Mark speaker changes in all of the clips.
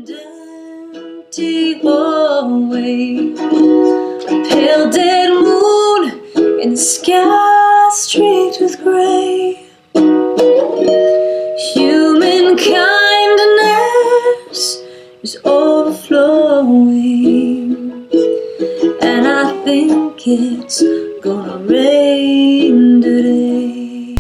Speaker 1: and empty hallway, a pale dead moon in the sky streaked with gray. Human kindness is overflowing, and I think it's gonna rain today.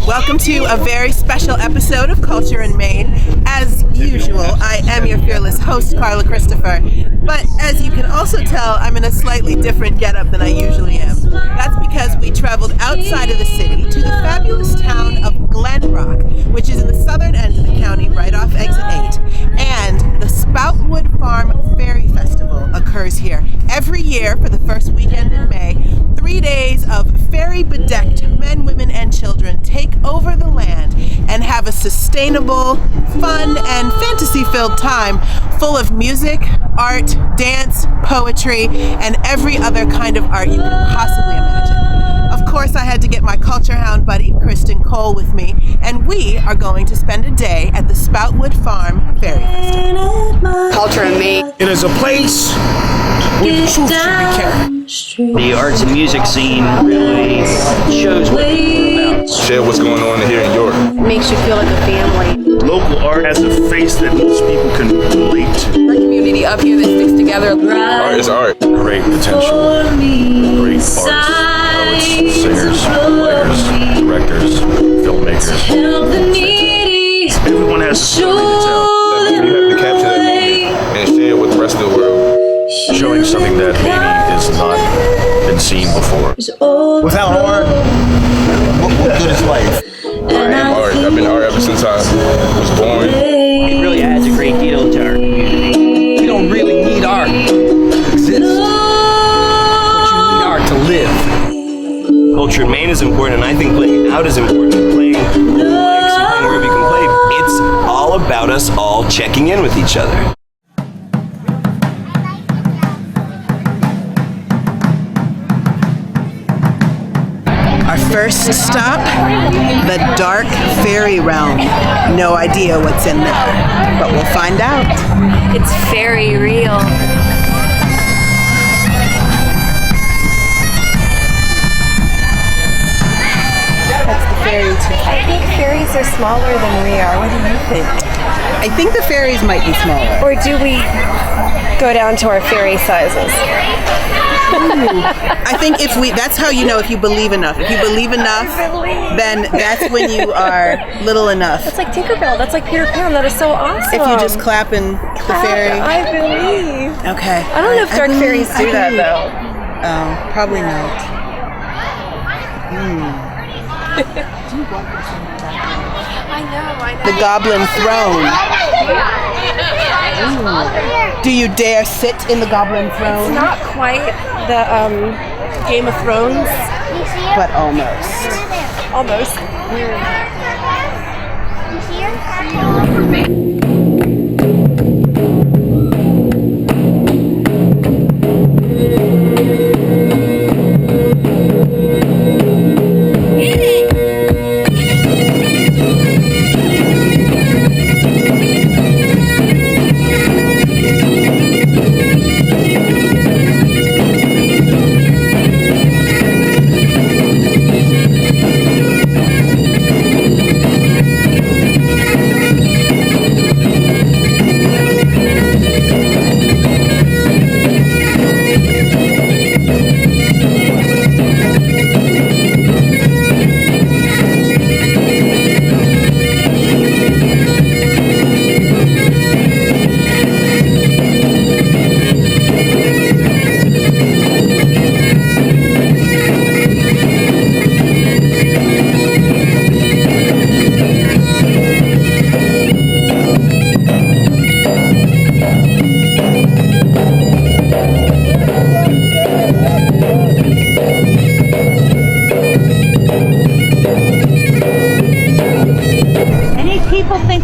Speaker 2: Welcome to a very special episode of Culture in Maine. As usual, I am your fearless host, Carla Christopher. But as you can also tell, I'm in a slightly different getup than I usually am. That's because we traveled outside of the city to the fabulous town of Glen Rock, which is in the southern end of the county, right off Exit 8. And the Spoutwood Farm Fairy Festival occurs here every year for the first weekend in May. 3 days of fairy-bedecked men, women, and children take over the land and have a sustainable, fun, and fantasy-filled time full of music, art, dance, poetry, and every other kind of art you can possibly imagine. Of course, I had to get my Culture Hound buddy, Kristen Cole, with me, and we are going to spend a day at the Spoutwood Farm Fairy Festival.
Speaker 3: Culture in Maine.
Speaker 4: It is a place where the truth should be carried.
Speaker 5: The arts and music scene really shows what people are about.
Speaker 6: Share what's going on here in York.
Speaker 3: Makes you feel like a family.
Speaker 4: Local art has a face that most people can relate to.
Speaker 3: Our community up here that sticks together.
Speaker 6: Art is art.
Speaker 4: Great potential. Great artists, poets, singers, writers, directors, filmmakers. Everyone has a story to tell.
Speaker 6: You have to capture that moment and share it with the rest of the world.
Speaker 4: Showing something that maybe has not been seen before.
Speaker 7: Without art, what good is life?
Speaker 6: I am art. I've been art ever since I was born.
Speaker 5: It really adds a great deal to our community.
Speaker 7: We don't really need art to exist, but you need art to live.
Speaker 8: Culture in Maine is important, and I think playing out is important. Playing mics and playing wherever you can play. It's all about us all checking in with each other.
Speaker 2: Our first stop, the dark fairy realm. No idea what's in there, but we'll find out.
Speaker 3: It's very real. That's the fairy too. I think fairies are smaller than we are. What do you think?
Speaker 2: I think the fairies might be smaller.
Speaker 3: Or do we go down to our fairy sizes?
Speaker 2: I think that's how you know if you believe enough. If you believe enough, then that's when you are little enough.
Speaker 3: That's like Tinkerbell. That's like Peter Pan. That is so awesome.
Speaker 2: If you just clap in the fairy.
Speaker 3: I believe.
Speaker 2: Okay.
Speaker 3: I don't know if dark fairies do that though.
Speaker 2: Oh, probably not.
Speaker 3: I know.
Speaker 2: The Goblin Throne. Do you dare sit in the Goblin Throne?
Speaker 3: It's not quite the Game of Thrones,
Speaker 2: but almost.
Speaker 3: Almost.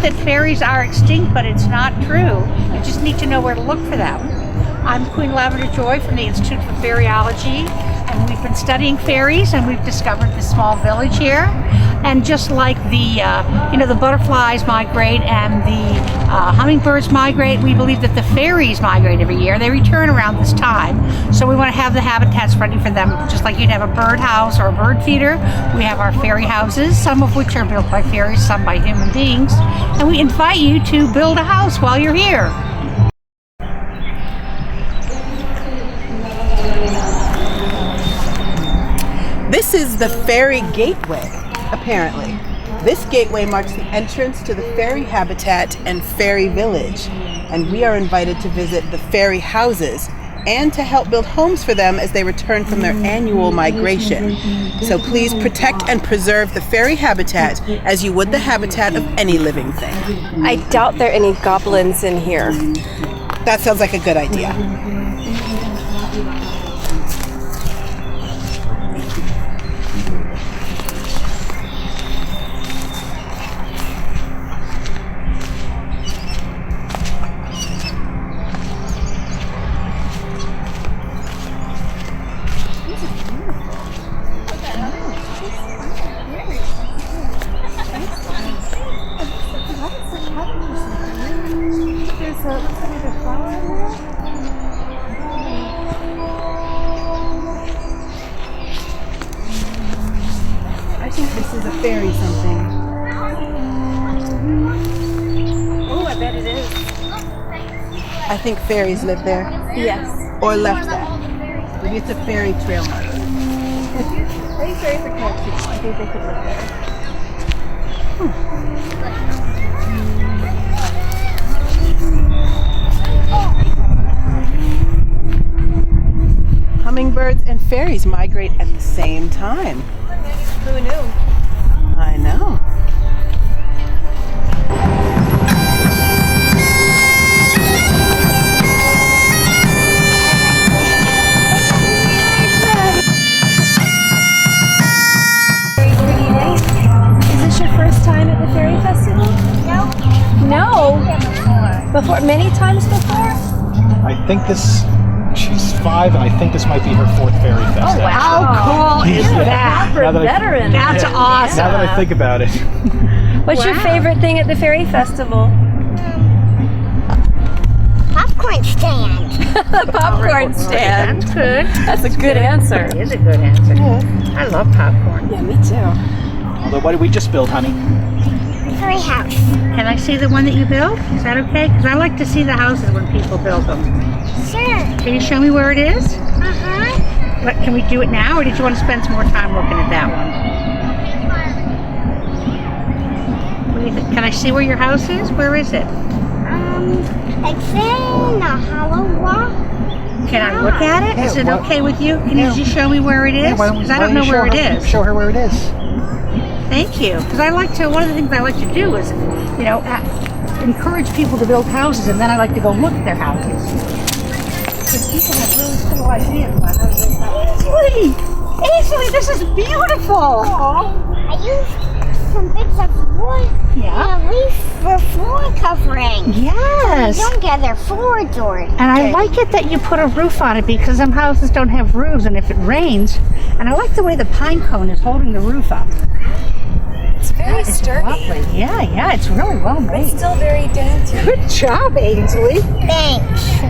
Speaker 9: That fairies are extinct, but it's not true. You just need to know where to look for them. I'm Queen Lavender Joy from the Institute for Fairyology, and we've been studying fairies, and we've discovered this small village here. And just like the butterflies migrate and the hummingbirds migrate, we believe that the fairies migrate every year. They return around this time, so we want to have the habitats ready for them. Just like you'd have a bird house or a bird feeder, we have our fairy houses, some of which are built by fairies, some by human beings. And we invite you to build a house while you're here.
Speaker 2: This is the Fairy Gateway, apparently. This gateway marks the entrance to the fairy habitat and fairy village, and we are invited to visit the fairy houses and to help build homes for them as they return from their annual migration. So please protect and preserve the fairy habitat as you would the habitat of any living thing.
Speaker 3: I doubt there are any goblins in here.
Speaker 2: That sounds like a good idea. I think this is a fairy something.
Speaker 3: Oh, I bet it is.
Speaker 2: I think fairies live there.
Speaker 3: Yes.
Speaker 2: Or left there. Maybe it's a fairy trail marker.
Speaker 3: I think fairies are kind of cute. I think they could live there.
Speaker 2: Hummingbirds and fairies migrate at the same time.
Speaker 3: Who knew?
Speaker 2: I know.
Speaker 3: Is this your first time at the fairy festival? No. Before? Many times before?
Speaker 10: I think she's 5, and I think this might be her 4th fairy fest.
Speaker 9: Oh, wow. How cool is that? That's awesome.
Speaker 10: Now that I think about it.
Speaker 3: What's your favorite thing at the fairy festival?
Speaker 11: Popcorn stand.
Speaker 3: The popcorn stand.
Speaker 9: That's good.
Speaker 3: That's a good answer.
Speaker 9: It is a good answer. I love popcorn.
Speaker 3: Yeah, me too.
Speaker 10: Although, what did we just build, honey?
Speaker 11: Fairy house.
Speaker 9: Can I see the one that you built? Is that okay? Because I like to see the houses when people build them.
Speaker 11: Sure.
Speaker 9: Can you show me where it is?
Speaker 11: Uh-huh.
Speaker 9: What, can we do it now, or did you want to spend some more time looking at that one? What do you think? Can I see where your house is? Where is it?
Speaker 11: It's in a hollow wall.
Speaker 9: Can I look at it? Is it okay with you? Can you just show me where it is? Because I don't know where it is.
Speaker 10: Show her where it is.
Speaker 9: Thank you. Because I like to, one of the things I like to do is, encourage people to build houses, and then I like to go look at their houses. Because people have really cool ideas about how to build houses. Ainsley, this is beautiful.
Speaker 11: I used some bits of wood and a leaf for floor covering.
Speaker 9: Yes.
Speaker 11: You don't get their floor doors.
Speaker 9: And I like it that you put a roof on it, because some houses don't have roofs, and if it rains, and I like the way the pine cone is holding the roof up.
Speaker 3: It's very sturdy.
Speaker 9: Lovely. Yeah, it's really well made.
Speaker 3: It's still very dainty.
Speaker 9: Good job, Ainsley.
Speaker 11: Thanks.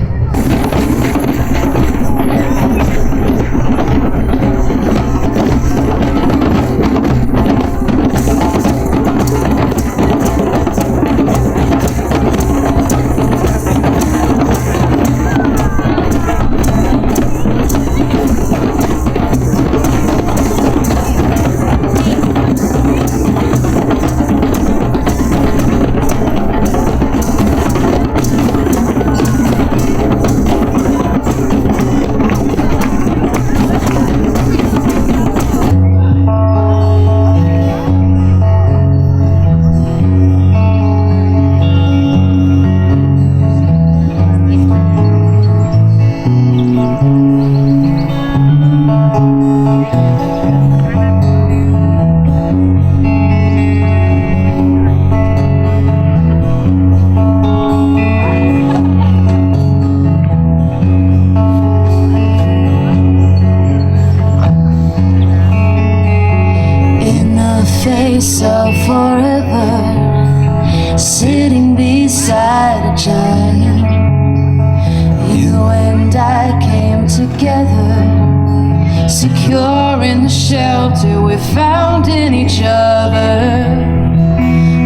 Speaker 1: together, secure in the shelter we found in each other.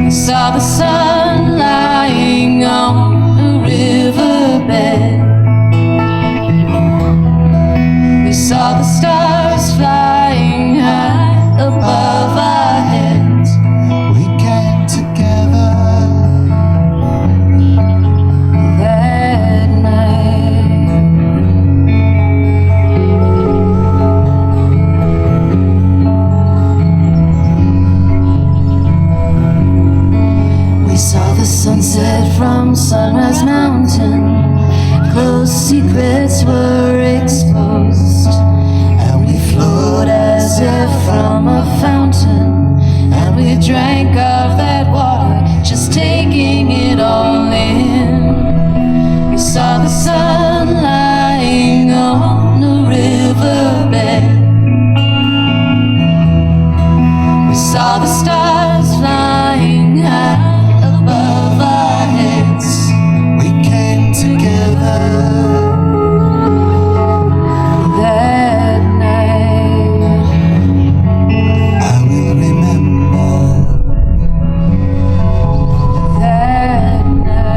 Speaker 1: We saw the sun lying on the riverbed. We saw the stars flying high above our heads. We came together that night. We saw the sunset from Sunrise Mountain. Close secrets were exposed, and we flowed as if from a fountain, and we drank of that water, just taking it all in. We saw the sun lying on the riverbed. We saw the stars flying high above our heads. We came together that night. I will remember that night.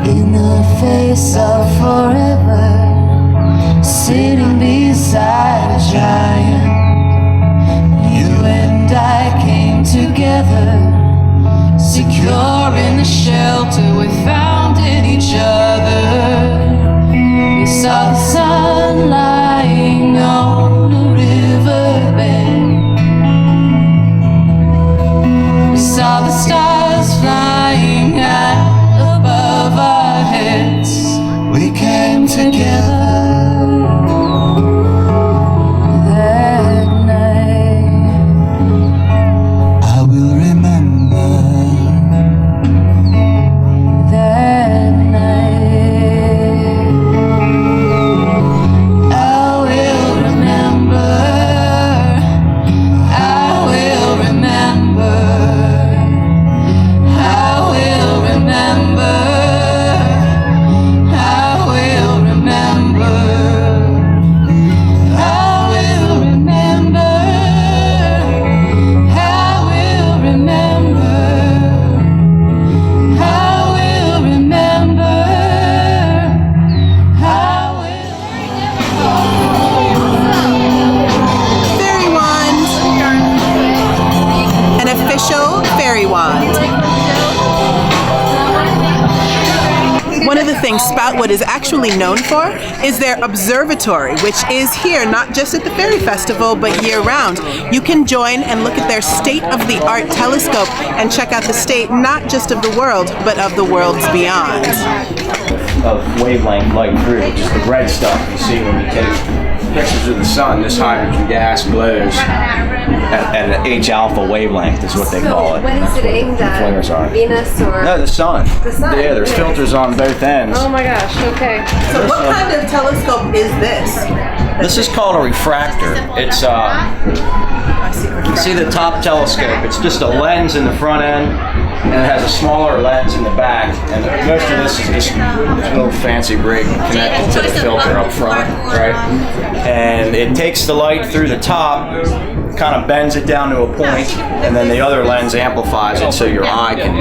Speaker 1: In the face of forever, sitting beside a giant, you and I came together, secure in the shelter we found in each other. We saw the sun lying on the riverbed. We saw the stars flying high above our heads. We came together that night. I will remember that night. I will remember. I will remember. I will remember. I will remember. I will remember. I will remember. I will remember. I
Speaker 2: Fairy wand. An official fairy wand. One of the things Spoutwood is actually known for is their observatory, which is here not just at the Fairy Festival, but year-round. You can join and look at their state-of-the-art telescope and check out the state not just of the world, but of the worlds beyond.
Speaker 5: Of wavelength light through, just the red stuff you see when you take pictures of the sun. This hydrogen gas glows at an H-alpha wavelength is what they call it.
Speaker 3: What is it aimed at?
Speaker 5: Flares are.
Speaker 3: Venus or?
Speaker 5: No, the sun.
Speaker 3: The sun.
Speaker 5: Yeah, there's filters on both ends.
Speaker 3: Oh my gosh, okay.
Speaker 2: So what kind of telescope is this?
Speaker 5: This is called a refractor. It's
Speaker 2: secret.
Speaker 5: You see the top telescope? It's just a lens in the front end, and it has a smaller lens in the back. And most of this is just this little fancy rig connected to the filter up front, right? And it takes the light through the top, kind of bends it down to a point, and then the other lens amplifies it so your eye can,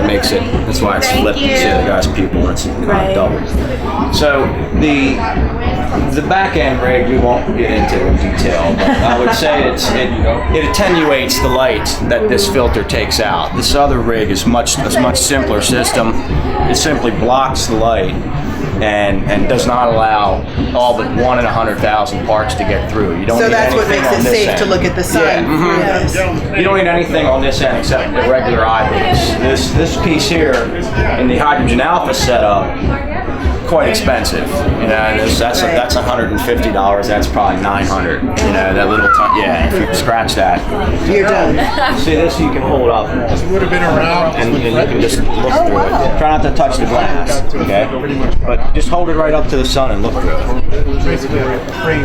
Speaker 5: makes it. That's why it's flipped. You see the guy's pupil. It's kind of double. So the back end rig we won't get into in detail, but I would say it attenuates the light that this filter takes out. This other rig is a much simpler system. It simply blocks the light and does not allow all but 1 in 100,000 parts to get through. You don't
Speaker 2: So
Speaker 5: need
Speaker 2: that's what
Speaker 5: anything
Speaker 2: makes
Speaker 5: on
Speaker 2: it
Speaker 5: this
Speaker 2: safe
Speaker 5: end.
Speaker 2: to look at the sun.
Speaker 5: Yeah,
Speaker 2: Yes.
Speaker 5: You don't need anything on this end except the regular eye base. This piece here in the hydrogen alpha setup, quite expensive. And that's $150. That's probably $900. That little if you scratch that,
Speaker 2: You're done.
Speaker 5: See this? You can hold up.
Speaker 6: Would have been around.
Speaker 5: And you can just look through it. Try not to touch the glass, okay? But just hold it right up to the sun and look through it.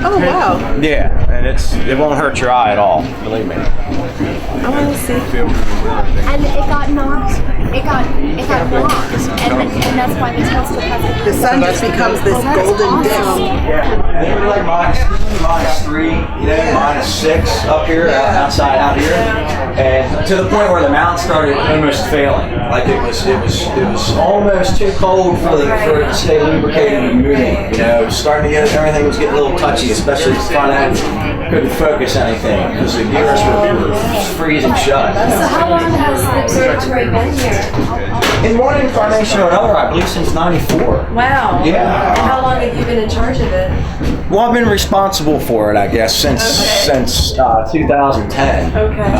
Speaker 2: Oh wow.
Speaker 5: Yeah, and it won't hurt your eye at all. Believe me.
Speaker 2: I want to see.
Speaker 11: And it got knocked. It got blocked, and that's why the telescope has
Speaker 2: The sun just becomes this golden disc.
Speaker 5: Yeah, they were like -3, -6 up here, outside out here, and to the point where the mount started almost failing. Like it was almost too cold for it to stay lubricated and moving. It was starting to get everything was getting a little touchy, especially the front end. Couldn't focus anything because the gears were freezing shut.
Speaker 3: So how long has the observatory been here?
Speaker 5: In one incarnation or another, I believe since '94.
Speaker 3: Wow.
Speaker 5: Yeah.
Speaker 3: And how long have you been in charge of it?
Speaker 5: Well, I've been responsible for it, I guess, since 2010.
Speaker 3: Okay.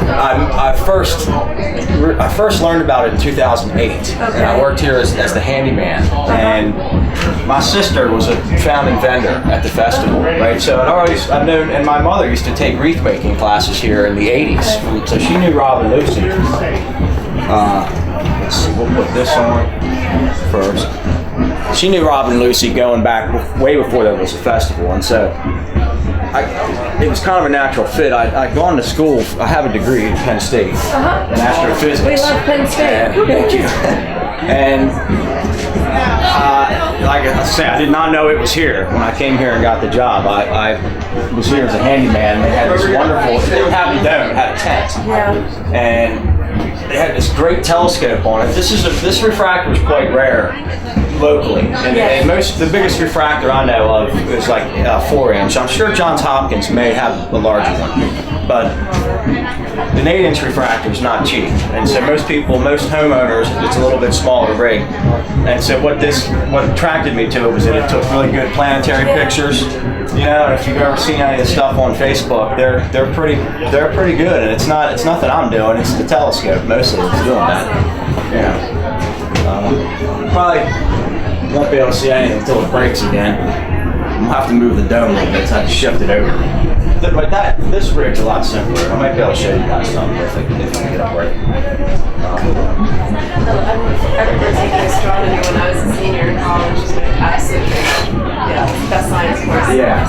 Speaker 5: I first learned about it in 2008, and I worked here as the handyman. And my sister was a founding vendor at the festival, right? So I've known, and my mother used to take wreath making classes here in the '80s, so she knew Rob and Lucy. Let's see, we'll put this on first. She knew Rob and Lucy going back way before there was a festival, and so it was kind of a natural fit. I'd gone to school. I have a degree at Penn State in astrophysics.
Speaker 3: We love Penn State.
Speaker 5: Thank you. And like I said, I did not know it was here when I came here and got the job. I was here as a handyman. They had this wonderful. They didn't have a dome. It had a tent.
Speaker 3: Yeah.
Speaker 5: And they had this great telescope on it. This refractor is quite rare locally, and the biggest refractor I know of is like 4-inch. I'm sure Johns Hopkins may have a larger one, but an 8-inch refractor is not cheap, and so most homeowners, it's a little bit smaller rig. And so what attracted me to it was that it took really good planetary pictures. And if you've ever seen any of the stuff on Facebook, they're pretty good. And it's not that I'm doing; it's the telescope mostly that's doing that. Probably won't be able to see anything until it breaks again. We'll have to move the dome a little bit, so I have to shift it over. But this rig's a lot simpler. I might be able to show you guys something if I can get up right.
Speaker 3: I remember taking astronomy when I was a senior in college. Absolutely. Best science course.
Speaker 5: Yeah.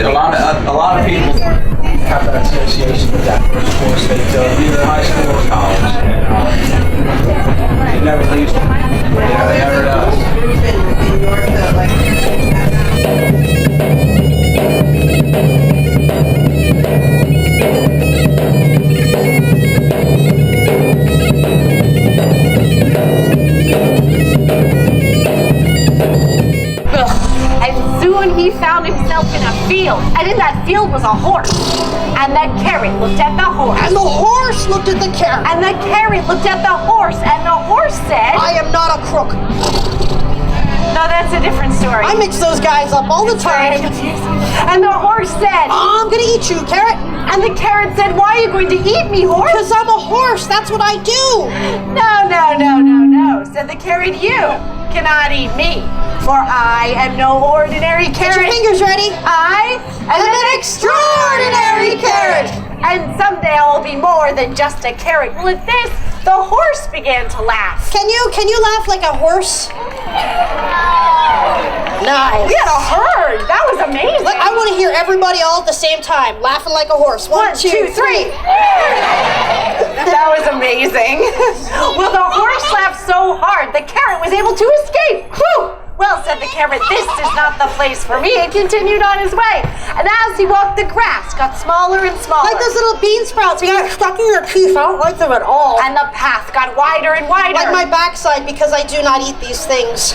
Speaker 5: A lot of people have that association with that first course they took either high school or college. It never leaves them. It never does.
Speaker 2: In Yorkville, like.
Speaker 12: And soon he found himself in a field, and in that field was a horse. And the carrot looked at the horse.
Speaker 13: And the horse looked at the carrot.
Speaker 12: And the carrot looked at the horse, and the horse said,
Speaker 13: I am not a crook.
Speaker 12: No, that's a different story.
Speaker 13: I mix those guys up all the time.
Speaker 12: And the horse said,
Speaker 13: I'm gonna eat you, carrot.
Speaker 12: And the carrot said, why are you going to eat me, horse?
Speaker 13: Because I'm a horse, that's what I do.
Speaker 12: No, said the carrot, you cannot eat me, for I am no ordinary carrot.
Speaker 13: Get your fingers ready.
Speaker 12: I am an extraordinary carrot. And someday I'll be more than just a carrot. Well, at this, the horse began to laugh.
Speaker 13: Can you laugh like a horse?
Speaker 12: Nice. We had a herd. That was amazing.
Speaker 13: I want to hear everybody all at the same time, laughing like a horse. One, two, three.
Speaker 12: That was amazing. Well, the horse laughed so hard, the carrot was able to escape. Whew! Well, said the carrot, this is not the place for me, and continued on his way. And as he walked, the grass got smaller and smaller.
Speaker 13: Like those little bean sprouts you got stuck in your teeth. I don't like them at all.
Speaker 12: And the path got wider and wider.
Speaker 13: Like my backside, because I do not eat these things.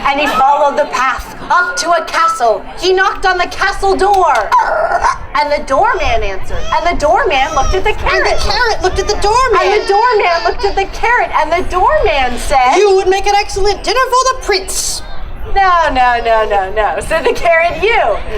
Speaker 12: And he followed the path up to a castle. He knocked on the castle door. And the doorman answered. And the doorman looked at the carrot.
Speaker 13: And the carrot looked at the doorman.
Speaker 12: And the doorman looked at the carrot. And the doorman said,
Speaker 13: "You would make an excellent dinner for the prince."
Speaker 12: No, said the carrot, you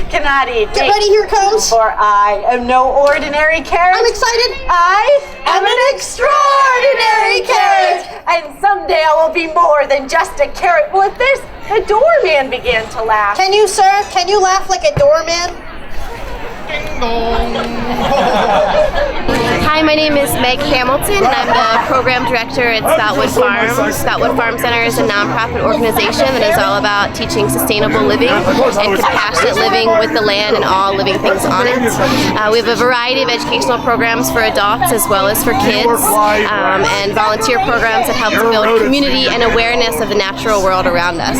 Speaker 12: cannot eat.
Speaker 13: Get ready, here it comes.
Speaker 12: For I am no ordinary carrot.
Speaker 13: I'm excited.
Speaker 12: I am an extraordinary carrot. And someday I will be more than just a carrot. Well, at this, the doorman began to laugh.
Speaker 13: Can you, sir? Can you laugh like a doorman?
Speaker 14: Hi, my name is Meg Hamilton, and I'm the program director at Spoutwood Farm. Spoutwood Farm Center is a nonprofit organization that is all about teaching sustainable living and compassionate living with the land and all living things on it. We have a variety of educational programs for adults as well as for kids, and volunteer programs that help to build community and awareness of the natural world around us.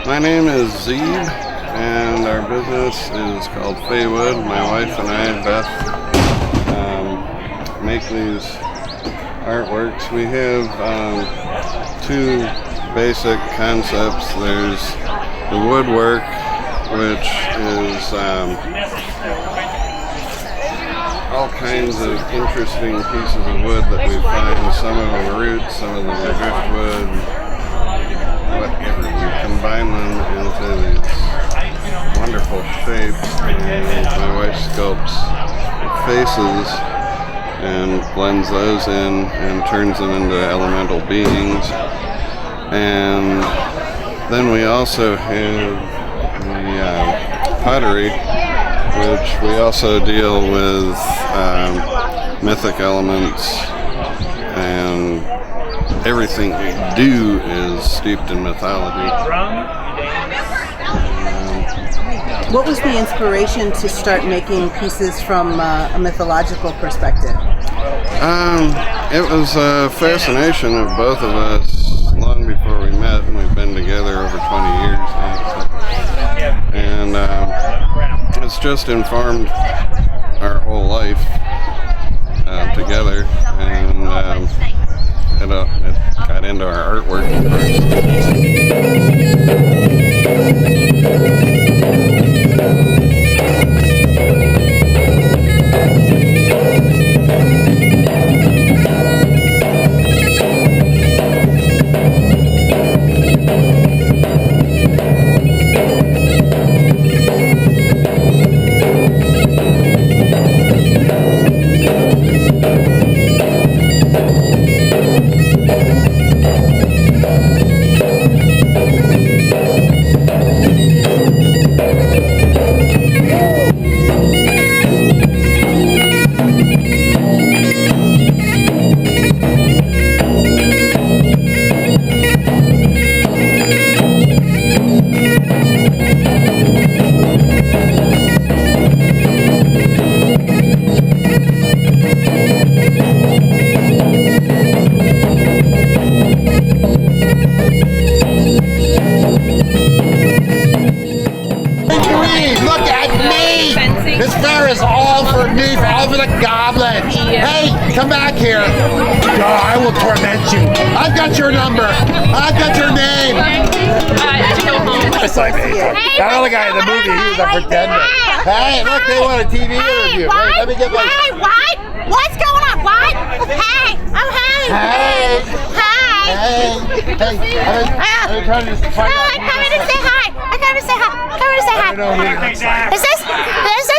Speaker 15: My name is Zeeb, and our business is called Wood. My wife and I, Beth, make these artworks. We have two basic concepts. There's the woodwork, which is all kinds of interesting pieces of wood that we find. Some of them are roots, some of them are driftwood, whatever. We combine them into these wonderful shapes, and my wife sculpts faces and blends those in and turns them into elemental beings. And then we also have the pottery, which we also deal with mythic elements, and everything we do is steeped in mythology.
Speaker 2: What was the inspiration to start making pieces from a mythological perspective?
Speaker 15: It was a fascination of both of us long before we met, and we've been together over 20 years now. just informed our whole life together, and it got into our artwork.
Speaker 16: Look at me! This fair is all for me, all for the goblins. Hey, come back here. Oh, I will torment you. I've got your number. I've got your name. It's like that other guy in the movie, he was a pretender. Hey, look, they want a TV interview.
Speaker 11: What?
Speaker 16: Let me get my...
Speaker 11: Hey, what? What's going on? What? Hey, oh, hey.
Speaker 16: Hey.
Speaker 11: Hi.
Speaker 16: Hey. I'm trying to find out.
Speaker 11: I'm coming to say hi. I'm coming to say hi. I'm coming to say hi.
Speaker 16: I don't know who he looks like.
Speaker 11: Is this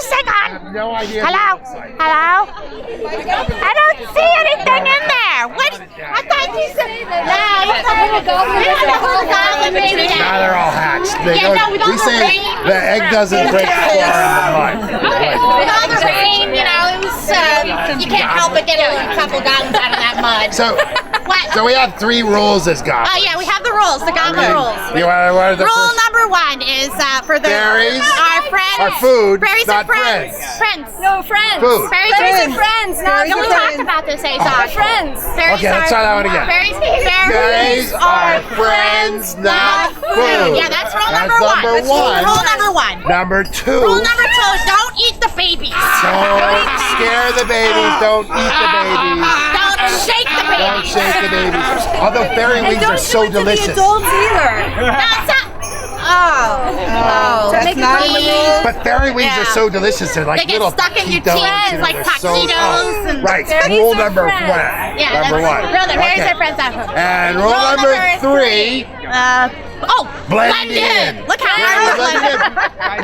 Speaker 11: thing on?
Speaker 16: I have no idea.
Speaker 11: Hello? Hello? I don't see anything in there. What? I thought you said... No, you're talking about goblin baby now.
Speaker 16: Now they're all hatched.
Speaker 11: We
Speaker 16: say the egg doesn't break far in the mud.
Speaker 11: With all the rain, you know, it was, you can't help but get a couple goblins out of that mud.
Speaker 16: So we have 3 rules as goblins.
Speaker 11: Oh, yeah, we have the rules, the goblin rules.
Speaker 16: What are the
Speaker 11: Rule
Speaker 16: first?
Speaker 11: number 1 is for the...
Speaker 16: Berries.
Speaker 11: Our friends.
Speaker 16: Our food,
Speaker 11: Berries
Speaker 16: not
Speaker 11: and friends.
Speaker 16: friends.
Speaker 3: No, friends.
Speaker 16: Food.
Speaker 11: Berries and friends. No, we talked about this, Azog.
Speaker 3: Friends.
Speaker 16: Okay, let's try that one again.
Speaker 11: Berries
Speaker 16: are friends, not food.
Speaker 11: Yeah, that's rule number 1. Rule number 1.
Speaker 16: Number 2.
Speaker 11: Rule number 2 is don't eat the babies.
Speaker 16: Don't scare the babies. Don't eat the babies.
Speaker 11: Don't shake the babies.
Speaker 16: Don't shake the babies. Although fairy wings are so delicious.
Speaker 3: Adults either.
Speaker 11: No, it's not. Oh,
Speaker 2: that's not in the rules.
Speaker 16: But fairy wings are so delicious. They're like
Speaker 11: They get
Speaker 16: little
Speaker 11: stuck in your
Speaker 16: taquitos,
Speaker 11: teeth, like
Speaker 16: they're so-
Speaker 11: taquitos and
Speaker 16: right.
Speaker 11: berries
Speaker 16: Rule
Speaker 11: are
Speaker 16: number 1.
Speaker 11: friends. Yeah,
Speaker 16: Number 1.
Speaker 11: Rule number berries
Speaker 16: Okay.
Speaker 11: are friends.
Speaker 16: And rule number 3.
Speaker 11: Blend in. Look how hard we're blending.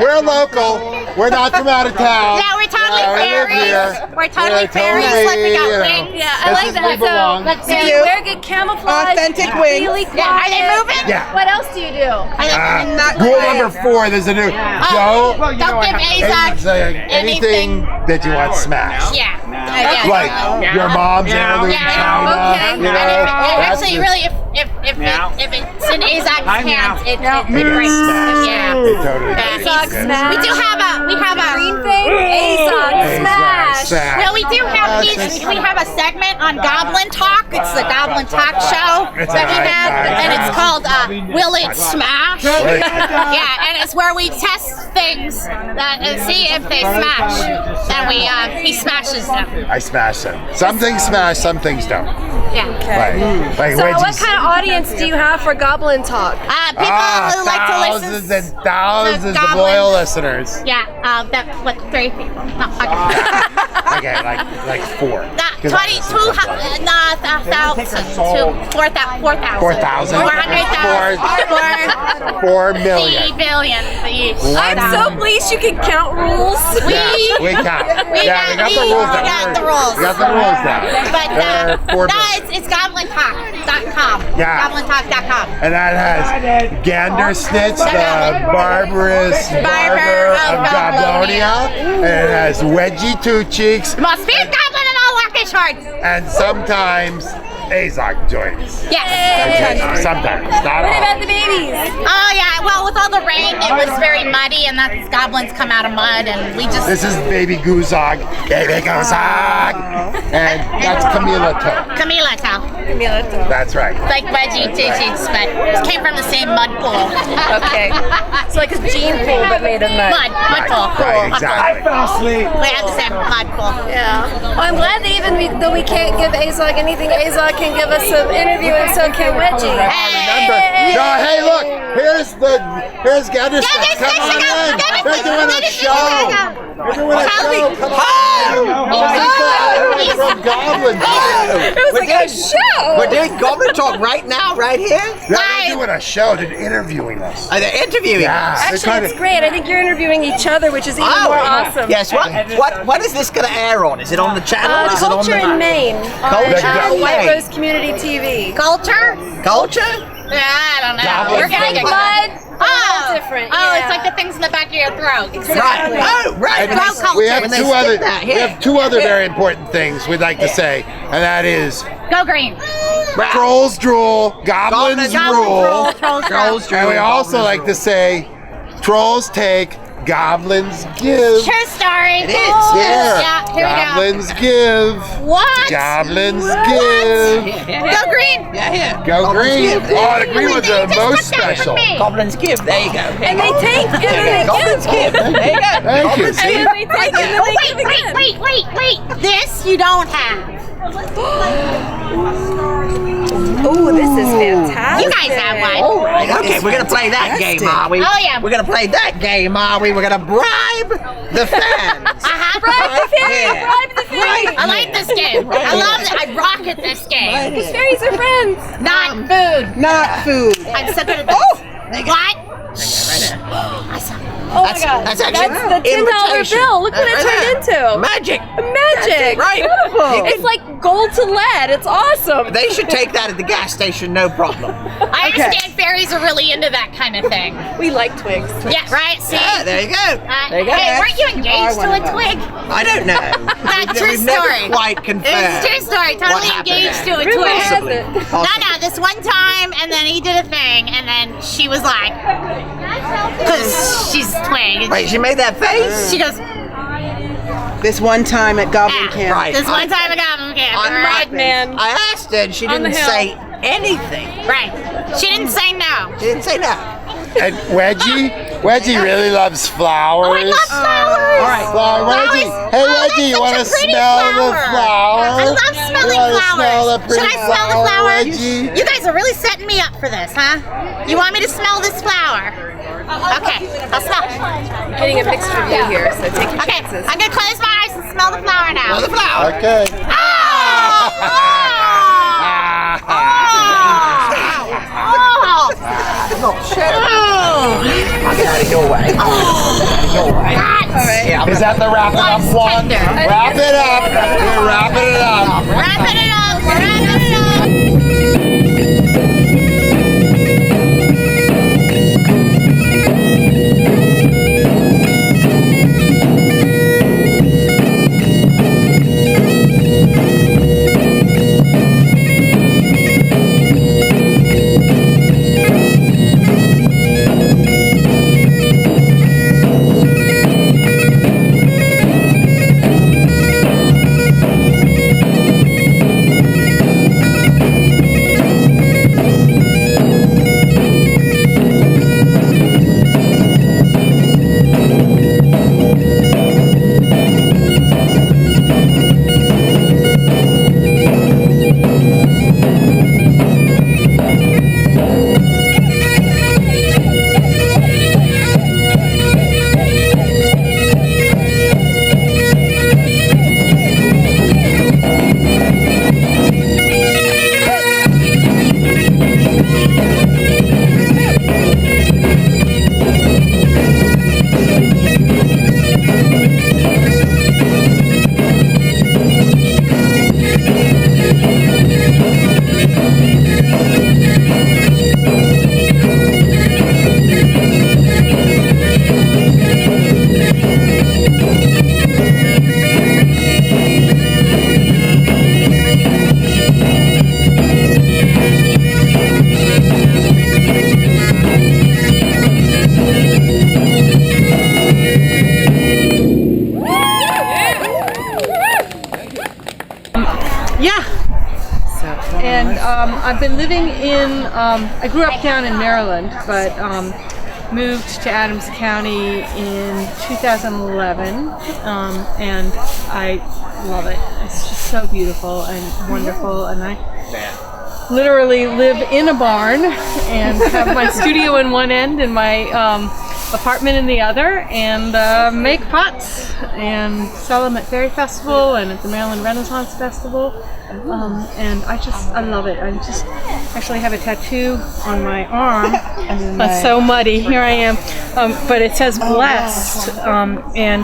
Speaker 16: We're local. We're not from out of town.
Speaker 11: Yeah, we're totally
Speaker 16: we live
Speaker 11: fairies.
Speaker 16: here.
Speaker 11: We're totally fairies. Like we got wings.
Speaker 3: Yeah, I like that. So,
Speaker 11: let's
Speaker 3: do
Speaker 11: do
Speaker 3: you wear good camouflage?
Speaker 2: Authentic wings.
Speaker 3: Really
Speaker 11: Yeah, are they
Speaker 3: quiet?
Speaker 11: moving?
Speaker 16: Yeah.
Speaker 3: What else do you do?
Speaker 16: Rule number 4. There's a new. Don't
Speaker 11: give Azog
Speaker 16: anything that you want smashed.
Speaker 11: Yeah.
Speaker 16: Like your mom's heirloom china.
Speaker 11: Okay.
Speaker 16: You know, that's
Speaker 11: Actually,
Speaker 16: the-
Speaker 11: really, if it's in Azog's hands, it breaks. Yeah.
Speaker 16: It totally
Speaker 3: Azog
Speaker 16: breaks.
Speaker 3: smash.
Speaker 11: We have a
Speaker 3: green thing. Azog smash.
Speaker 11: Well, we do have we have a segment on Goblin Talk. It's the Goblin Talk show that we have, and it's called Will It Smash? Yeah, and it's where we test things and see if they smash. And he smashes them.
Speaker 16: I smash them. Some things smash, some things don't.
Speaker 11: Yeah.
Speaker 16: Like
Speaker 3: So, what
Speaker 16: wedgies.
Speaker 3: kind of audience do you have for Goblin Talk?
Speaker 11: People who like to listen.
Speaker 16: Thousands and thousands of
Speaker 11: goblins.
Speaker 16: loyal listeners.
Speaker 11: Yeah, 3 people. No, okay.
Speaker 16: Okay, like 4.
Speaker 11: 22,000 to 4,000.
Speaker 16: 4,000.
Speaker 11: 400,000.
Speaker 16: 4 million.
Speaker 11: 3 billion.
Speaker 3: I'm so pleased you can count rules.
Speaker 16: We got
Speaker 11: We got the rules.
Speaker 16: We got the rules down.
Speaker 11: But it's goblintalk.com.
Speaker 16: Yeah.
Speaker 11: Goblintalk.com.
Speaker 16: And that has Gander Snitch, the barbarous barber of Goblonia. And it has Wedgie Two Cheeks.
Speaker 11: Must be a goblin in all working shorts.
Speaker 16: And sometimes Azog joins.
Speaker 11: Yes.
Speaker 16: Okay, sometimes, not
Speaker 3: What
Speaker 16: all.
Speaker 3: about the babies?
Speaker 11: Oh yeah, well with all the rain it was very muddy and that's goblins come out of mud and we just...
Speaker 16: This is Baby Guzog. Baby Guzog. And that's Camila Toe.
Speaker 11: Camila Toe.
Speaker 16: That's right.
Speaker 11: It's like wedgie tissues, but it came from the same mud pool.
Speaker 3: Okay. It's like a gene pool, but made of mud.
Speaker 11: Mud pool.
Speaker 16: Right, exactly.
Speaker 11: I fell asleep. We have the same mud pool.
Speaker 3: Yeah. Well, I'm glad that even though we can't give Azog anything, Azog can give us an interview, and so can Wedgie.
Speaker 16: Remember? No, hey, look. Here's Gatherstick. Come on in. They're doing a show. They're doing a show. Come on. From Goblin.
Speaker 3: It was like a show.
Speaker 17: We're doing Goblin Talk right now, right here?
Speaker 16: They're doing a show. They're interviewing us.
Speaker 17: Are they interviewing
Speaker 16: Yeah.
Speaker 17: us?
Speaker 3: Actually, it's great. I think you're interviewing each other, which is even more awesome.
Speaker 17: Yes, what is this going to air on? Is it on the channel? Is
Speaker 3: Culture
Speaker 17: it on
Speaker 3: in Maine.
Speaker 17: Culture
Speaker 3: on
Speaker 17: in
Speaker 3: White
Speaker 17: Maine.
Speaker 3: Rose Community TV.
Speaker 11: Culture?
Speaker 17: Culture?
Speaker 11: Yeah, I don't know.
Speaker 16: Goblin
Speaker 11: We're gonna get
Speaker 3: mud.
Speaker 11: Oh,
Speaker 3: different.
Speaker 11: Oh, it's like the things in the back of your throat.
Speaker 3: Exactly.
Speaker 17: Oh, right.
Speaker 11: Throat culture.
Speaker 16: We have two other very important things we'd like to say, and that is
Speaker 11: Go green.
Speaker 16: Trolls drool, Goblins rule.
Speaker 11: Trolls
Speaker 16: And we also like to say Trolls take, Goblins give.
Speaker 11: True story.
Speaker 17: It is.
Speaker 11: Yeah, here
Speaker 16: Goblins give.
Speaker 11: What?
Speaker 16: Goblins give.
Speaker 11: Go green.
Speaker 17: Yeah.
Speaker 16: Go green.
Speaker 17: give.
Speaker 16: Oh, the green ones are the most special.
Speaker 17: Goblins give. There you go.
Speaker 3: And they take, and then they
Speaker 17: Goblins give. There you go.
Speaker 16: Thank you.
Speaker 3: And
Speaker 16: See?
Speaker 3: then they take, and then they give again.
Speaker 11: Wait. This you don't have.
Speaker 3: Oh, this is fantastic.
Speaker 11: You guys have one.
Speaker 17: All right. Okay, we're going to play that game, are we?
Speaker 11: Oh, yeah.
Speaker 17: We're going to play that game, are we? We're going to bribe the fans.
Speaker 11: Bribe the
Speaker 3: fairy, bribe the fairy.
Speaker 11: I like this game. I love it. I rock at this game.
Speaker 3: Because fairies are friends.
Speaker 11: Not food.
Speaker 17: Not food.
Speaker 11: I'm so good at this. What?
Speaker 3: Oh my God.
Speaker 17: That's actually
Speaker 3: the $10 bill. Look what it turned into.
Speaker 17: Magic.
Speaker 3: Magic.
Speaker 17: Right.
Speaker 3: Beautiful. It's like gold to lead. It's awesome.
Speaker 17: They should take that at the gas station, no problem.
Speaker 11: I understand fairies are really into that kind of thing.
Speaker 3: We like twigs.
Speaker 11: Yeah, right? See?
Speaker 17: Yeah, there you go. There you go.
Speaker 11: Hey, weren't you engaged to a twig?
Speaker 17: I don't know.
Speaker 11: True
Speaker 17: We've never
Speaker 11: story.
Speaker 17: quite confirmed.
Speaker 11: It's a true story. Totally
Speaker 17: what happened
Speaker 11: engaged
Speaker 17: there.
Speaker 11: to a
Speaker 3: Rumor
Speaker 11: twig.
Speaker 3: has it.
Speaker 11: No, this one time, and then he did a thing, and then she was like, because she's a twig.
Speaker 17: Wait, she made that face?
Speaker 11: She goes,
Speaker 2: This one time at Goblin Camp.
Speaker 17: Right.
Speaker 11: this one time I got him again.
Speaker 3: Right, man.
Speaker 17: I asked her and she
Speaker 3: On the
Speaker 17: didn't
Speaker 3: hill.
Speaker 17: say anything.
Speaker 11: Right. She didn't say no.
Speaker 17: She didn't say no.
Speaker 16: And Wedgie really loves flowers.
Speaker 11: Oh, I love flowers.
Speaker 16: All right, Wedgie.
Speaker 11: Flowers.
Speaker 16: Hey,
Speaker 11: Oh, that's
Speaker 16: Wedgie, you
Speaker 11: such
Speaker 16: want
Speaker 11: a
Speaker 16: to
Speaker 11: pretty
Speaker 16: smell the
Speaker 11: flower.
Speaker 16: flower?
Speaker 11: I love smelling
Speaker 16: you
Speaker 11: flowers.
Speaker 16: Smell the pretty
Speaker 11: Should I smell the flower?
Speaker 16: Wedgie?
Speaker 11: You guys are really setting me up for this, huh? You want me to smell this flower? Okay, I'll smell.
Speaker 3: I'm getting a mixed review here, so take your
Speaker 11: Okay,
Speaker 3: chances.
Speaker 11: I'm gonna close my eyes and smell the flower now.
Speaker 17: Smell the flower.
Speaker 16: Okay.
Speaker 17: I'll get out of your way. Yeah,
Speaker 16: Is that the wrap it up one? Wrap it up. We're wrapping it up.
Speaker 11: Wrapping it up. Wrapping it up.
Speaker 18: I've been living in, I grew up down in Maryland, but moved to Adams County in 2011, and I love it. It's just so beautiful and wonderful, and I literally live in a barn and have my studio in one end and my apartment in the other, and make pots and sell them at Fairy Festival and at the Maryland Renaissance Festival. And I love it. I just actually have a tattoo on my arm. It's so muddy. Here I am. But it says blessed. And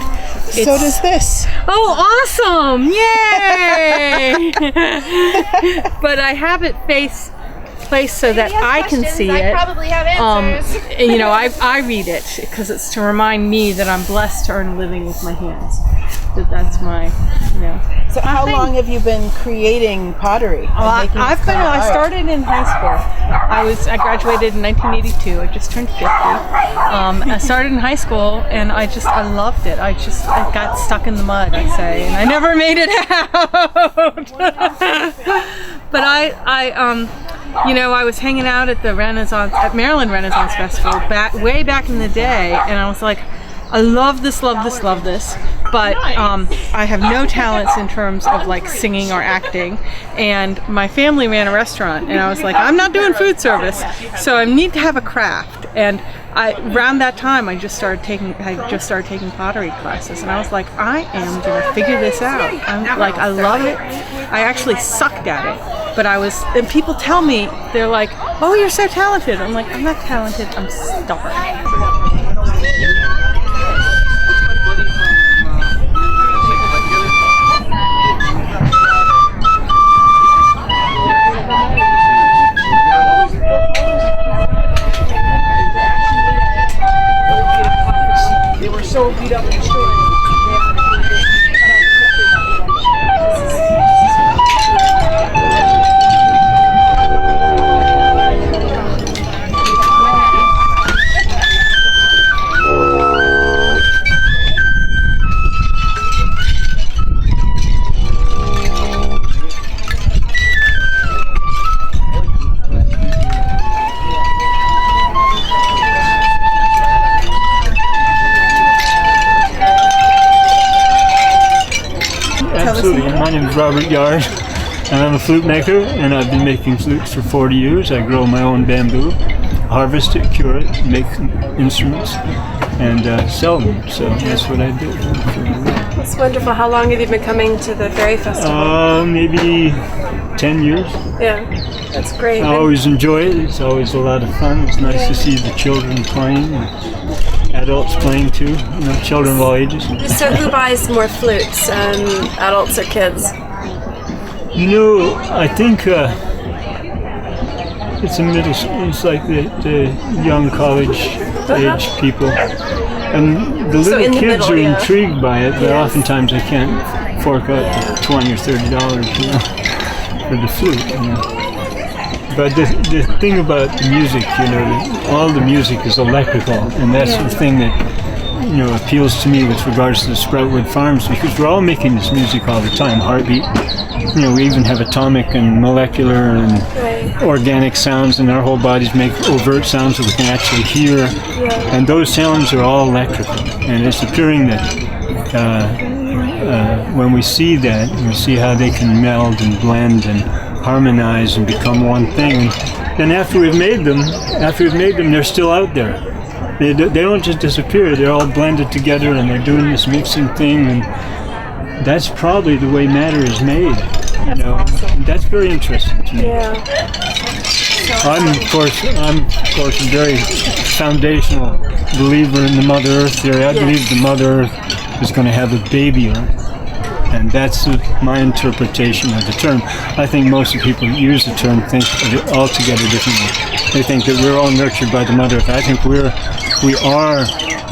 Speaker 18: it's,
Speaker 2: so does this.
Speaker 18: Oh, awesome! Yay! But I have it placed so that I can see it.
Speaker 14: I probably have answers.
Speaker 18: You know, I read it because it's to remind me that I'm blessed to earn a living with my hands. That's my, you know.
Speaker 2: So how long have you been creating pottery?
Speaker 18: I started in high school. I graduated in 1982. I just turned 50. I started in high school, and I loved it. I got stuck in the mud, I say, and I never made it out. But you know, I was hanging out at the Maryland Renaissance Festival way back in the day, and I was like, I love this, but I have no talents in terms of like singing or acting, and my family ran a restaurant, and I was like, I'm not doing food service, so I need to have a craft. And around that time, I just started taking pottery classes, and I was like, I am gonna figure this out. I love it. I actually sucked at it, but and people tell me, they're like, oh, you're so talented. I'm like, I'm not talented, I'm stubborn. They were so beat up and destroyed.
Speaker 19: Absolutely. My name is Robert Yard, and I'm a flute maker, and I've been making flutes for 40 years. I grow my own bamboo, harvest it, cure it, make instruments, and sell them. So that's what I do.
Speaker 3: That's wonderful. How long have you been coming to the Fairy Festival?
Speaker 19: Maybe 10 years.
Speaker 3: Yeah, that's great.
Speaker 19: I always enjoy it. It's always a lot of fun. It's nice to see the children playing. Adults playing too, you know, children of all ages.
Speaker 3: So who buys more flutes, adults or kids?
Speaker 19: You know, I think it's like the young college age people. And the little kids are intrigued by it, but oftentimes they can't fork out $20 or $30, you know, for the flute, you know. But the thing about the music, you know, all the music is electrical, and that's the thing that, you know, appeals to me with regards to the Spoutwood Farms, because we're all making this music all the time, heartbeat. You know, we even have atomic and molecular and organic sounds, and our whole bodies make overt sounds that we can actually hear, and those sounds are all electrical. And it's appearing that when we see that, and we see how they can meld and blend and harmonize and become one thing, then after we've made them, they're still out there. They don't just disappear. They're all blended together, and they're doing this mixing thing, and that's probably the way matter is made. You know, and that's very interesting to me. I'm of course a very foundational believer in the Mother Earth theory. I believe the Mother Earth is going to have a baby Earth. And that's my interpretation of the term. I think most of the people that use the term think of it altogether differently. They think that we're all nurtured by the Mother Earth. I think we are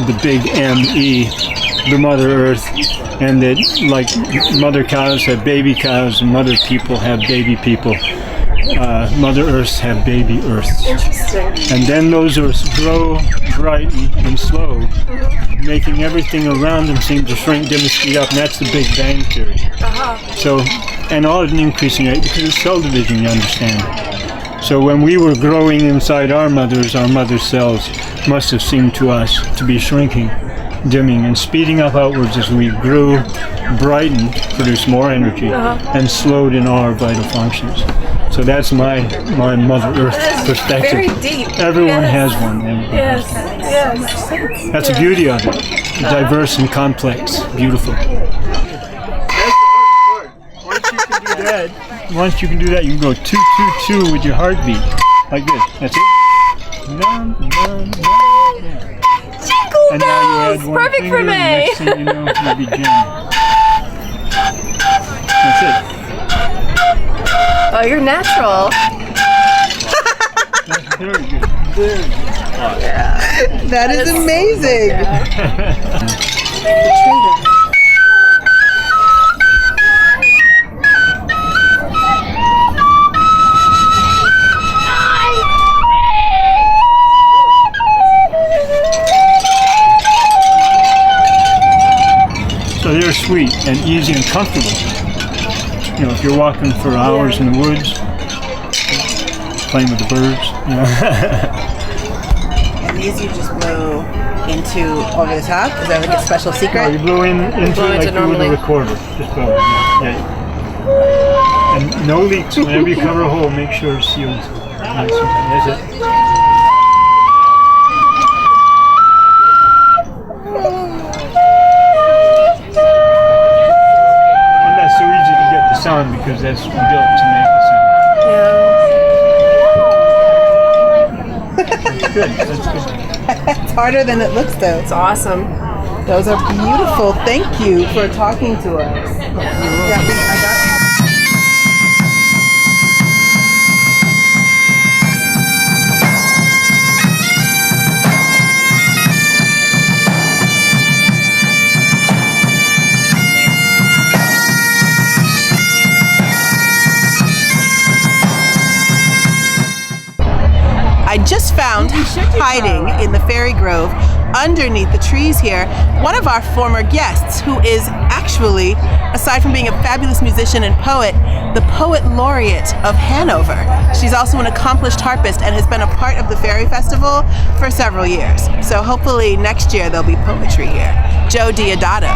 Speaker 19: the big M-E, the Mother Earth, and that like mother cows have baby cows and mother people have baby people. Mother Earths have baby Earths.
Speaker 3: Interesting.
Speaker 19: And then those Earths grow, brighten, and slow, making everything around them seem to shrink, dim, and speed up, and that's the Big Bang Theory. So, and all at an increasing rate, because it's cell division, you understand. So when we were growing inside our mothers cells must have seemed to us to be shrinking, dimming, and speeding up outwards as we grew, brightened, produced more energy, and slowed in all our vital functions. So that's my Mother Earth perspective.
Speaker 3: Very deep.
Speaker 19: Everyone
Speaker 3: Yes.
Speaker 19: has one.
Speaker 3: Yes.
Speaker 19: That's the beauty of it. Diverse and complex. Beautiful. Once you can do that, you can go 2-2-2 with your heartbeat. Like this. That's it. Dum, dum, dum.
Speaker 3: Jingle
Speaker 19: And now you add one
Speaker 3: Perfect
Speaker 19: finger,
Speaker 3: for me.
Speaker 19: and next thing you know, you'll be jamming. That's it.
Speaker 3: Oh, you're natural.
Speaker 19: That's very good. Very good.
Speaker 2: That is amazing.
Speaker 19: So they're sweet and easy and comfortable. You know, if you're walking for hours in the woods, playing with the birds, you know.
Speaker 2: And these you just blow into over the top? Is that like a special secret?
Speaker 19: No, you blow into it like you would a recorder. Just blow it. Yeah. And no leaks. Whenever you cover a hole, make sure it's sealed. Nice. That's it. Sound because that's built to make the sound. That's good. That's good.
Speaker 2: It's harder than it looks, though. It's awesome. Those are beautiful. Thank you for talking to us. Yeah, I got. I just found hiding in the fairy grove underneath the trees here one of our former guests who is actually, aside from being a fabulous musician and poet, the poet laureate of Hanover. She's also an accomplished harpist and has been a part of the Fairy Festival for several years. So hopefully next year there'll be poetry here. Jo Diodato.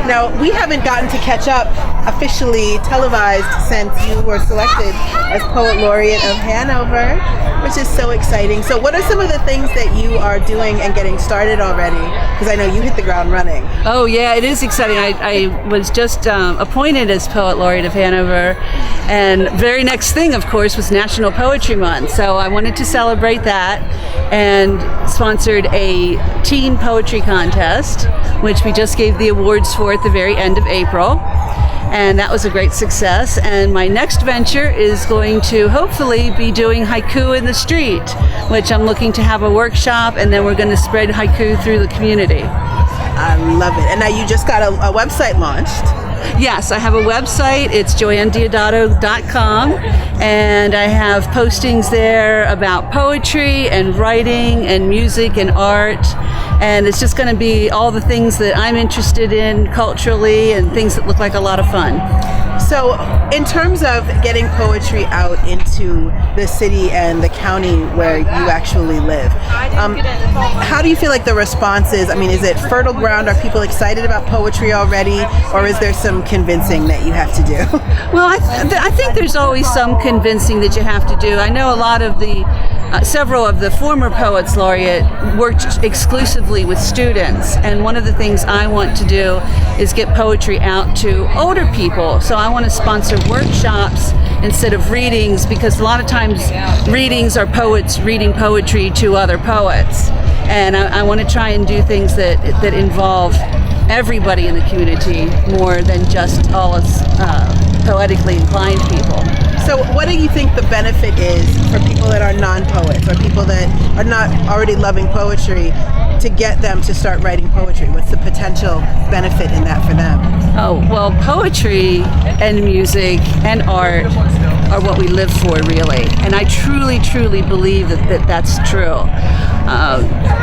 Speaker 2: Now, we haven't gotten to catch up officially televised since you were selected as Poet Laureate of Hanover, which is so exciting. So what are some of the things that you are doing and getting started already? Because I know you hit the ground running.
Speaker 20: Oh yeah, it is exciting. I was just appointed as Poet Laureate of Hanover, and very next thing, of course, was National Poetry Month. So I wanted to celebrate that and sponsored a teen poetry contest, which we just gave the awards for at the very end of April. And that was a great success. And my next venture is going to hopefully be doing haiku in the street, which I'm looking to have a workshop, and then we're going to spread haiku through the community.
Speaker 2: I love it. And now you just got a website launched.
Speaker 20: Yes, I have a website. It's joannediodato.com, and I have postings there about poetry and writing and music and art. And it's just going to be all the things that I'm interested in culturally and things that look like a lot of fun.
Speaker 2: So in terms of getting poetry out into the city and the county where you actually live, how do you feel like the response is? I mean, is it fertile ground? Are people excited about poetry already? Or is there some convincing that you have to do?
Speaker 20: Well, I think there's always some convincing that you have to do. I know a lot of the several of the former Poets Laureate worked exclusively with students, and one of the things I want to do is get poetry out to older people. So I want to sponsor workshops instead of readings, because a lot of times readings are poets reading poetry to other poets, and I want to try and do things that involve everybody in the community more than just all us poetically inclined people.
Speaker 2: So what do you think the benefit is for people that are non-poets or people that are not already loving poetry to get them to start writing poetry? What's the potential benefit in that for them?
Speaker 20: Oh, well, poetry and music and art are what we live for, really. And I truly, truly believe that that's true.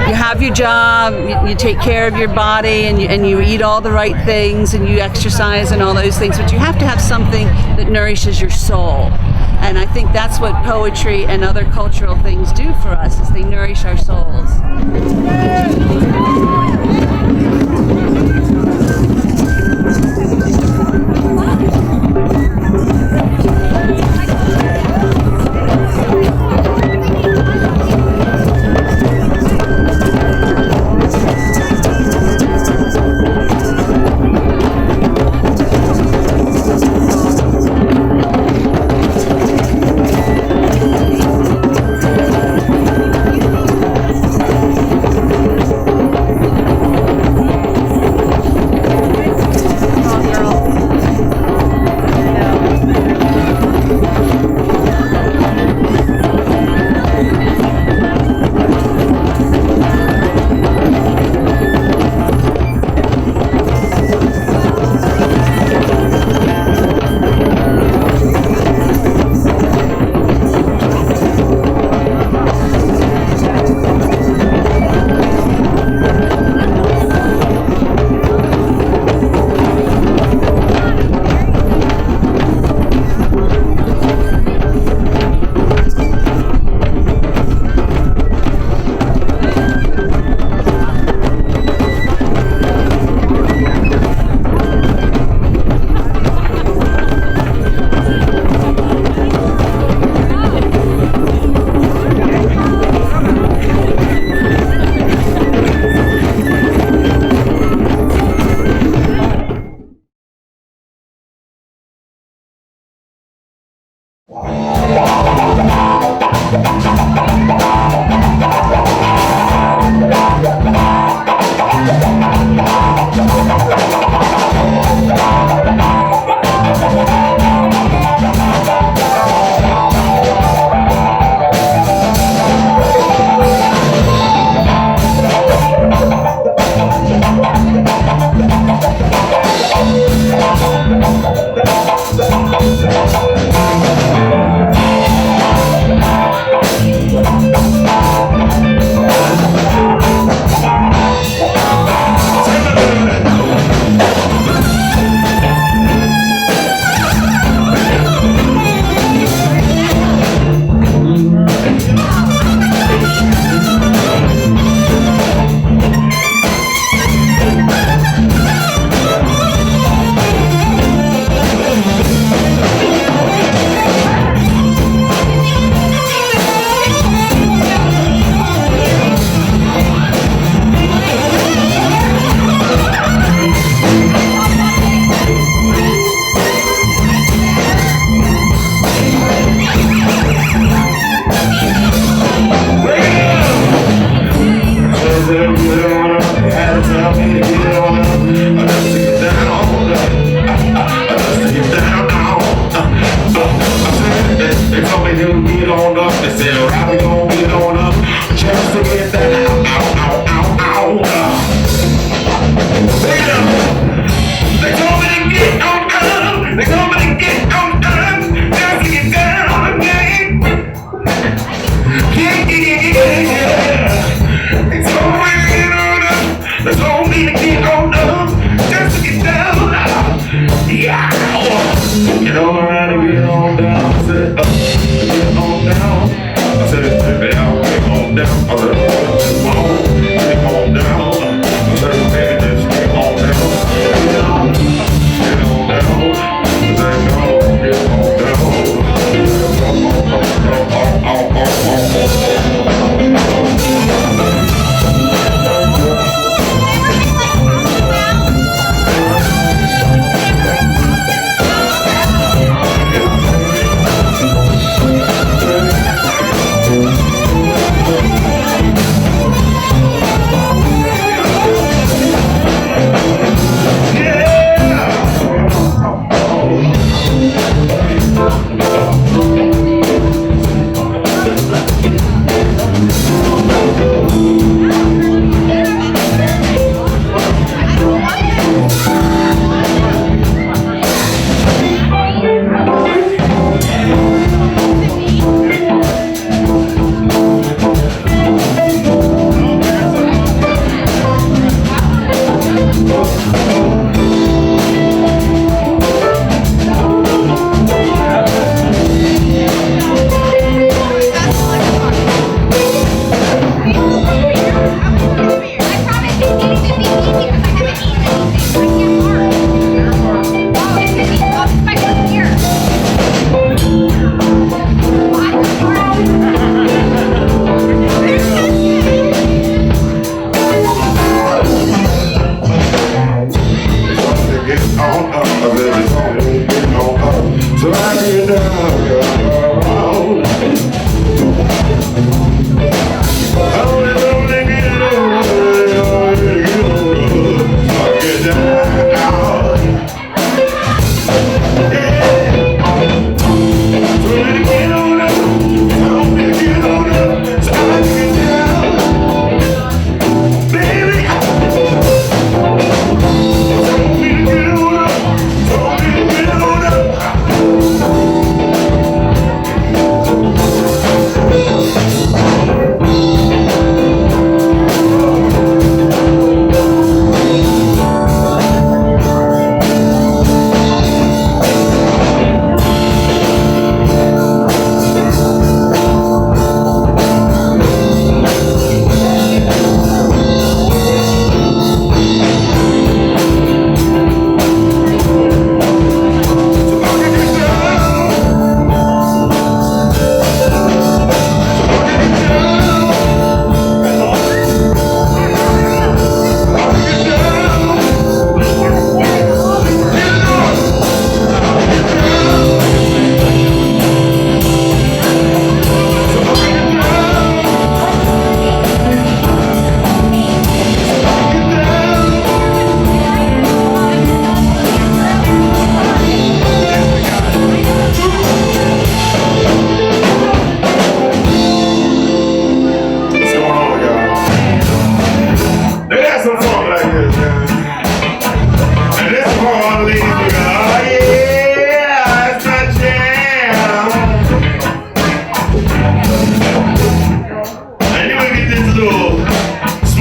Speaker 20: You have your job, you take care of your body, and you eat all the right things, and you exercise and all those things, but you have to have something that nourishes your soul. And I think that's what poetry and other cultural things do for us, is they nourish our souls.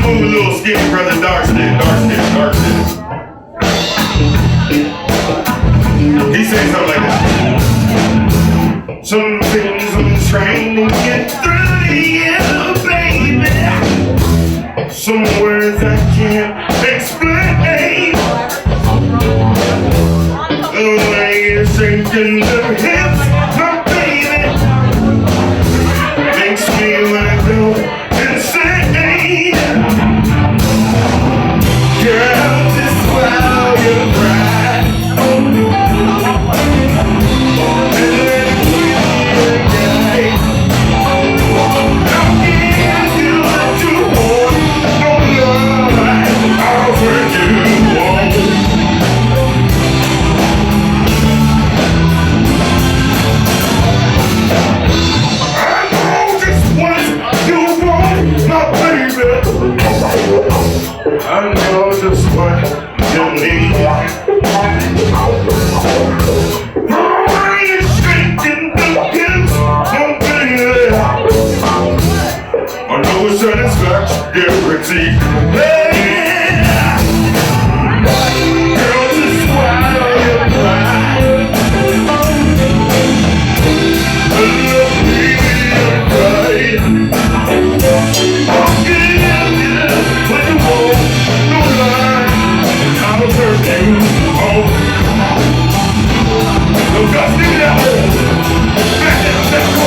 Speaker 21: move a little skinny brother, dark skin. He said something like that. Some things I'm trying to get through to you, baby. Some words I can't explain. The way you're shaking the hips, my baby, makes me wanna go insane. Girl, just swallow your pride. I know just what you need. Why you shaking the hips, oh baby? I know it's satisfaction guaranteed. Hey, girl, just swallow your pride. Love me right. I'll give you what you want. No lie, I'll turn you on. No guts, give me that hole. Back down, let's go.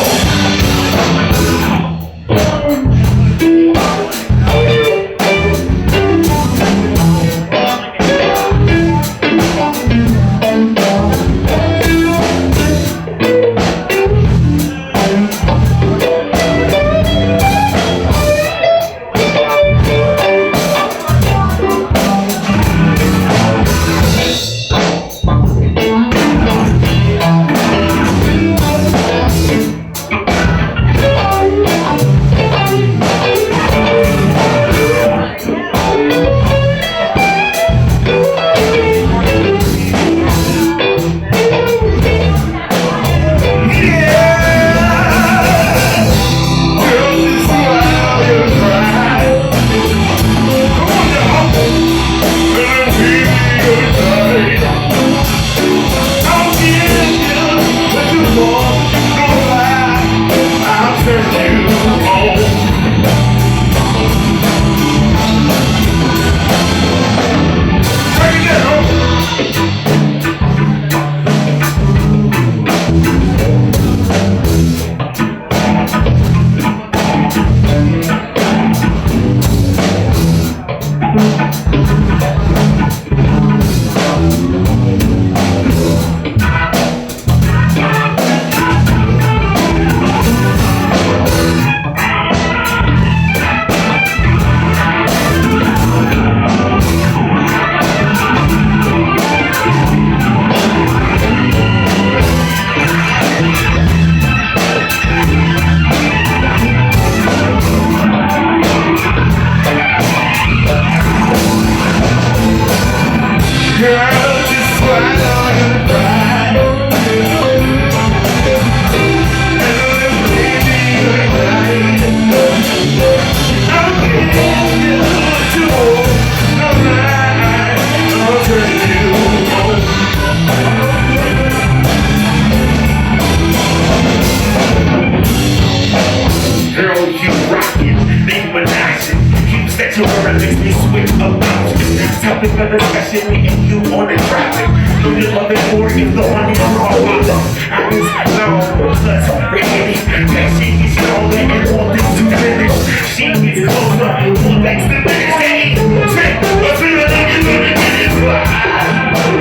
Speaker 21: Topic of discussion, me and you on the traffic. Do you love it more if the money is all about us? I was long, plus ready. That she gets stronger and all this to finish. She gets closer, who likes the finish? Hey, trick, what's in the thing you're gonna get it right?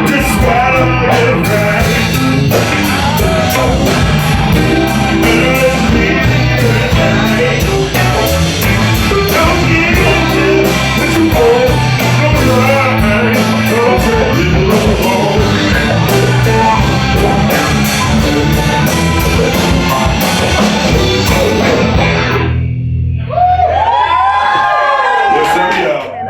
Speaker 21: Just swallow your pride. Don't give up what you want.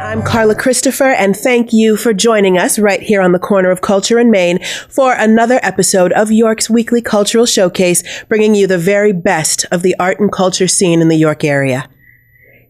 Speaker 2: I'm Carla Christopher, and thank you for joining us right here on the corner of Culture in Maine for another episode of York's Weekly Cultural Showcase, bringing you the very best of the art and culture scene in the York area.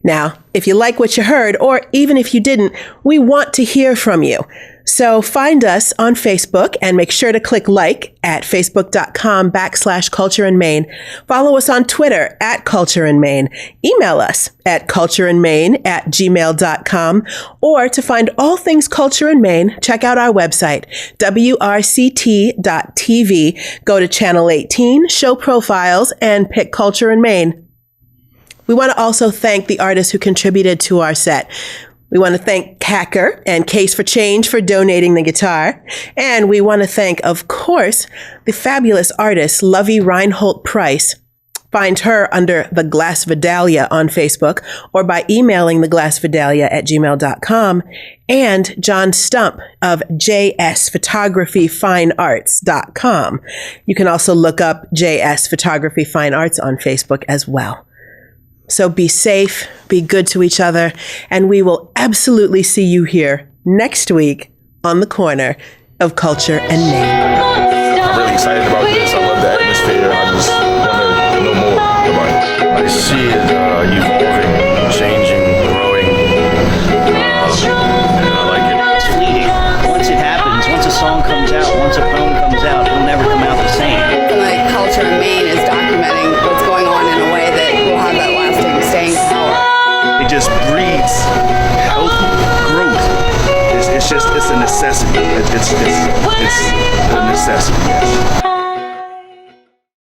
Speaker 2: Now, if you like what you heard, or even if you didn't, we want to hear from you. So find us on Facebook and make sure to click like at facebook.com/Culture in Maine. Follow us on Twitter at Culture in Maine. Email us at cultureinmaine@gmail.com. Or to find all things Culture in Maine, check out our website, wrct.tv. Go to Channel 18, Show Profiles, and pick Culture in Maine. We want to also thank the artists who contributed to our set. We want to thank Kacker and Case for Change for donating the guitar. And we want to thank, of course, the fabulous artist Lovey Reinhold Price. Find her under The Glass Vidalia on Facebook or by emailing theglassvidalia@gmail.com. And John Stump of jsphotographyfinearts.com. You can also look up JS Photography Fine Arts on Facebook as well. So be safe, be good to each other, and we will absolutely see you here next week on the corner of Culture and Maine.
Speaker 6: I'm really excited about this. I love the atmosphere. I just want to know more about it. I see it evolving, changing, growing, and I like it.
Speaker 4: It's fleeting. Once it happens, once a song comes out, once a poem comes out, it'll never come out the same.
Speaker 22: Like Culture in Maine is documenting what's going on in a way that will have that lasting staying power.
Speaker 8: It just breeds healthy growth. It's a necessity. It's a necessity, yes.